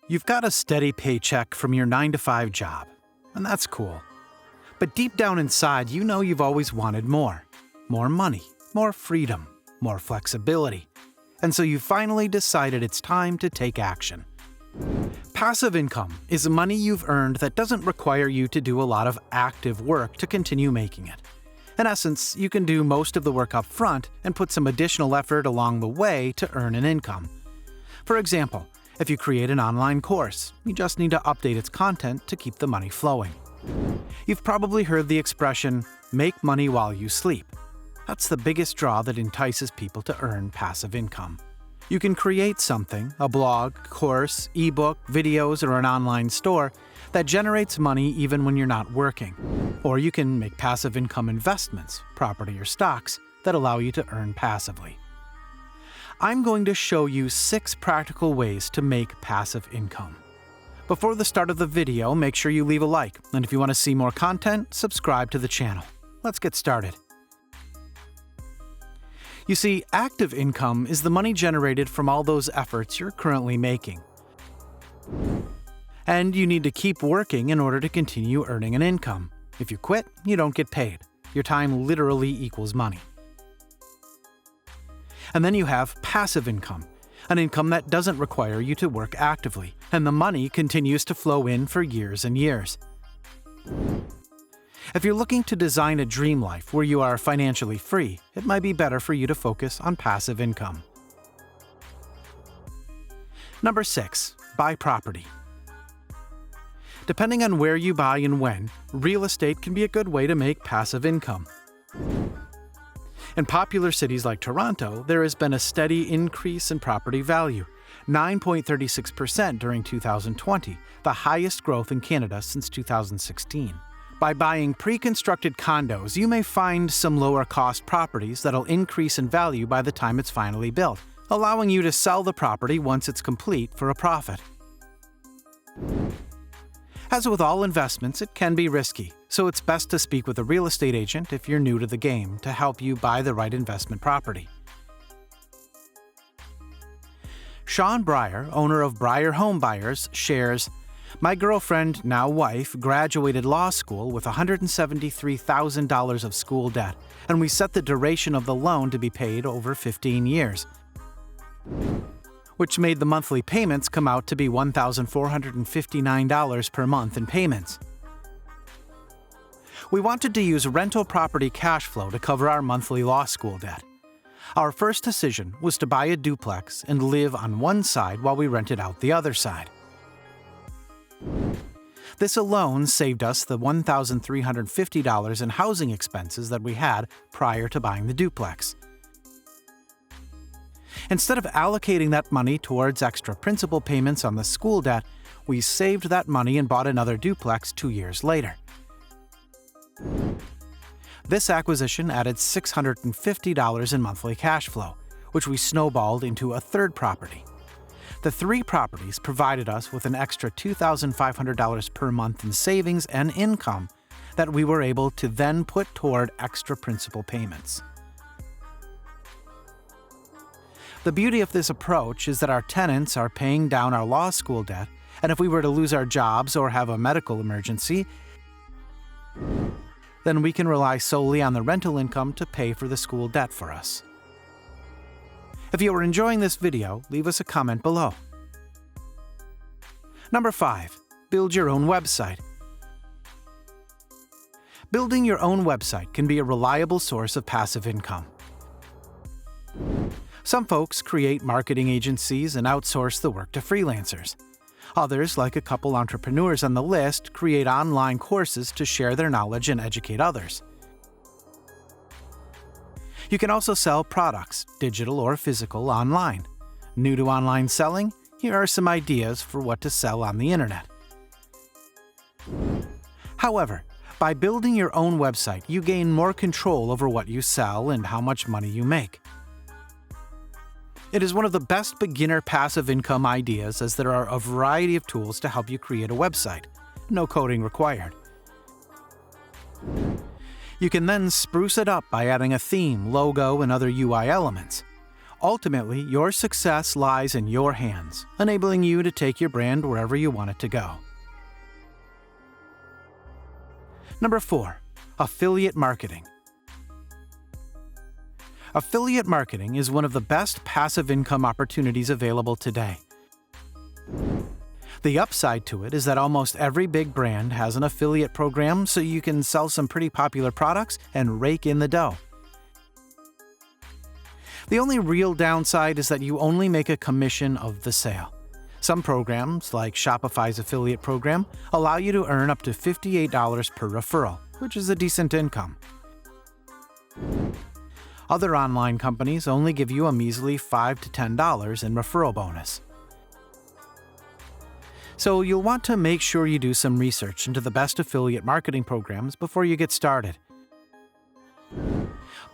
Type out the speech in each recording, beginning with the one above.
You've got a steady paycheck from your 9-to-5 job, and that's cool. But deep down inside, you know you've always wanted more. More money, more freedom, more flexibility. And so you finally decided it's time to take action. Passive income is money you've earned that doesn't require you to do a lot of active work to continue making it. In essence, you can do most of the work up front and put some additional effort along the way to earn an income. For example, if you create an online course, you just need to update its content to keep the money flowing. You've probably heard the expression, "make money while you sleep." That's the biggest draw that entices people to earn passive income. You can create something, a blog, course, ebook, videos, or an online store that generates money even when you're not working. Or you can make passive income investments, property or stocks, that allow you to earn passively. I'm going to show you 6 practical ways to make passive income. Before the start of the video, make sure you leave a like, and if you want to see more content, subscribe to the channel. Let's get started. You see, active income is the money generated from all those efforts you're currently making. And you need to keep working in order to continue earning an income. If you quit, you don't get paid. Your time literally equals money. And then you have passive income, an income that doesn't require you to work actively, and the money continues to flow in for years and years. If you're looking to design a dream life where you are financially free, it might be better for you to focus on passive income. Number 6. Buy property. Depending on where you buy and when, real estate can be a good way to make passive income. In popular cities like Toronto, there has been a steady increase in property value, 9.36% during 2020, the highest growth in Canada since 2016. By buying pre-constructed condos, you may find some lower-cost properties that'll increase in value by the time it's finally built, allowing you to sell the property once it's complete for a profit. As with all investments, it can be risky, so it's best to speak with a real estate agent if you're new to the game to help you buy the right investment property. Sean Breyer, owner of Breyer Home Buyers, shares, "My girlfriend, now wife, graduated law school with $173,000 of school debt, and we set the duration of the loan to be paid over 15 years, which made the monthly payments come out to be $1,459 per month in payments. We wanted to use rental property cash flow to cover our monthly law school debt. Our first decision was to buy a duplex and live on one side while we rented out the other side. This alone saved us the $1,350 in housing expenses that we had prior to buying the duplex. Instead of allocating that money towards extra principal payments on the school debt, we saved that money and bought another duplex 2 years later. This acquisition added $650 in monthly cash flow, which we snowballed into a third property. The 3 properties provided us with an extra $2,500 per month in savings and income that we were able to then put toward extra principal payments. The beauty of this approach is that our tenants are paying down our law school debt, and if we were to lose our jobs or have a medical emergency, then we can rely solely on the rental income to pay for the school debt for us. If you are enjoying this video, leave us a comment below. Number 5. Build your own website. Building your own website can be a reliable source of passive income. Some folks create marketing agencies and outsource the work to freelancers. Others, like a couple entrepreneurs on the list, create online courses to share their knowledge and educate others. You can also sell products, digital or physical, online. New to online selling? Here are some ideas for what to sell on the internet. However, by building your own website, you gain more control over what you sell and how much money you make. It is one of the best beginner passive income ideas, as there are a variety of tools to help you create a website. No coding required. You can then spruce it up by adding a theme, logo, and other UI elements. Ultimately, your success lies in your hands, enabling you to take your brand wherever you want it to go. Number 4. Affiliate marketing. Affiliate marketing is one of the best passive income opportunities available today. The upside to it is that almost every big brand has an affiliate program, so you can sell some pretty popular products and rake in the dough. The only real downside is that you only make a commission of the sale. Some programs, like Shopify's affiliate program, allow you to earn up to $58 per referral, which is a decent income. Other online companies only give you a measly $5 to $10 in referral bonus. So you'll want to make sure you do some research into the best affiliate marketing programs before you get started.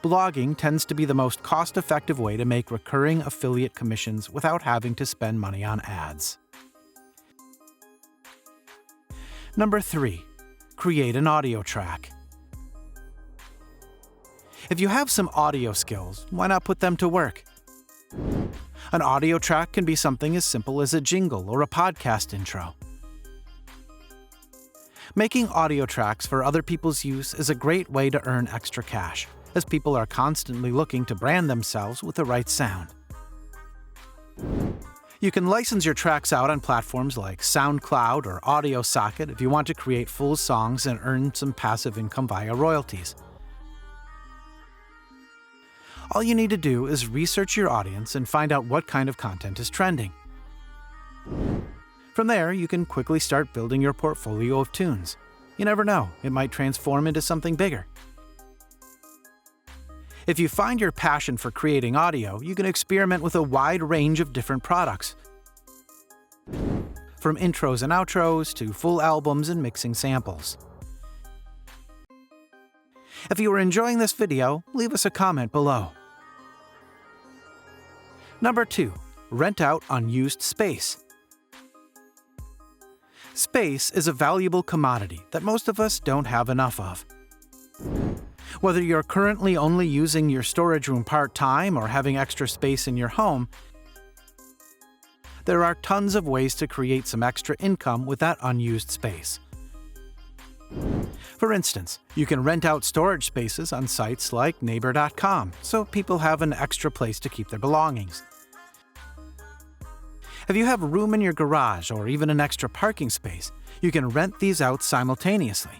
Blogging tends to be the most cost-effective way to make recurring affiliate commissions without having to spend money on ads. Number 3. Create an audio track. If you have some audio skills, why not put them to work? An audio track can be something as simple as a jingle or a podcast intro. Making audio tracks for other people's use is a great way to earn extra cash, as people are constantly looking to brand themselves with the right sound. You can license your tracks out on platforms like SoundCloud or AudioSocket if you want to create full songs and earn some passive income via royalties. All you need to do is research your audience and find out what kind of content is trending. From there, you can quickly start building your portfolio of tunes. You never know, it might transform into something bigger. If you find your passion for creating audio, you can experiment with a wide range of different products. From intros and outros to full albums and mixing samples. If you are enjoying this video, leave us a comment below. Number 2. Rent out unused space. Space is a valuable commodity that most of us don't have enough of. Whether you're currently only using your storage room part-time or having extra space in your home, there are tons of ways to create some extra income with that unused space. For instance, you can rent out storage spaces on sites like Neighbor.com, so people have an extra place to keep their belongings. If you have room in your garage or even an extra parking space, you can rent these out simultaneously.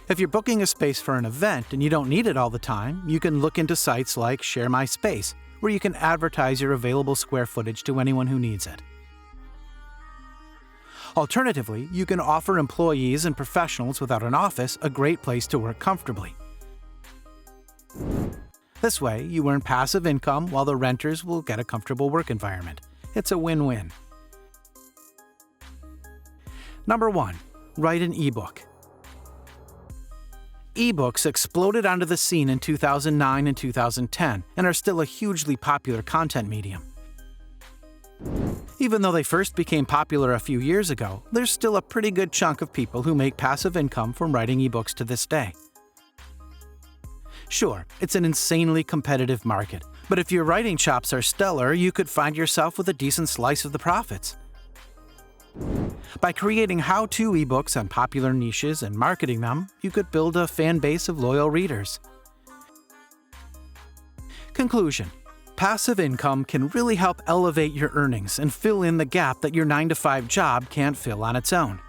If you're booking a space for an event and you don't need it all the time, you can look into sites like Share My Space, where you can advertise your available square footage to anyone who needs it. Alternatively, you can offer employees and professionals without an office a great place to work comfortably. This way, you earn passive income while the renters will get a comfortable work environment. It's a win-win. Number 1. Write an ebook. Ebooks exploded onto the scene in 2009 and 2010 and are still a hugely popular content medium. Even though they first became popular a few years ago, there's still a pretty good chunk of people who make passive income from writing ebooks to this day. Sure, it's an insanely competitive market, but if your writing chops are stellar, you could find yourself with a decent slice of the profits. By creating how-to ebooks on popular niches and marketing them, you could build a fan base of loyal readers. Conclusion: passive income can really help elevate your earnings and fill in the gap that your 9-to-5 job can't fill on its own.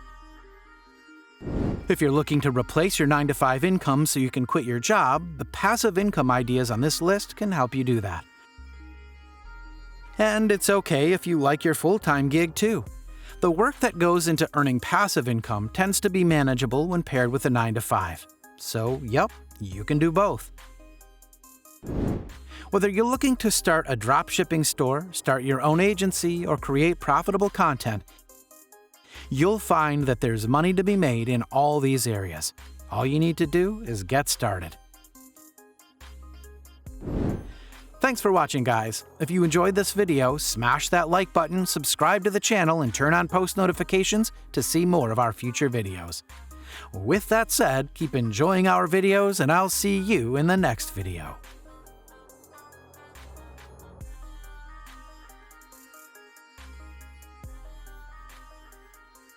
If you're looking to replace your 9-to-5 income so you can quit your job, the passive income ideas on this list can help you do that. And it's okay if you like your full-time gig too. The work that goes into earning passive income tends to be manageable when paired with a 9-to-5. So, yep, you can do both. Whether you're looking to start a dropshipping store, start your own agency, or create profitable content, you'll find that there's money to be made in all these areas. All you need to do is get started. Thanks for watching, guys. If you enjoyed this video, smash that like button, subscribe to the channel, and turn on post notifications to see more of our future videos. With that said, keep enjoying our videos, and I'll see you in the next video.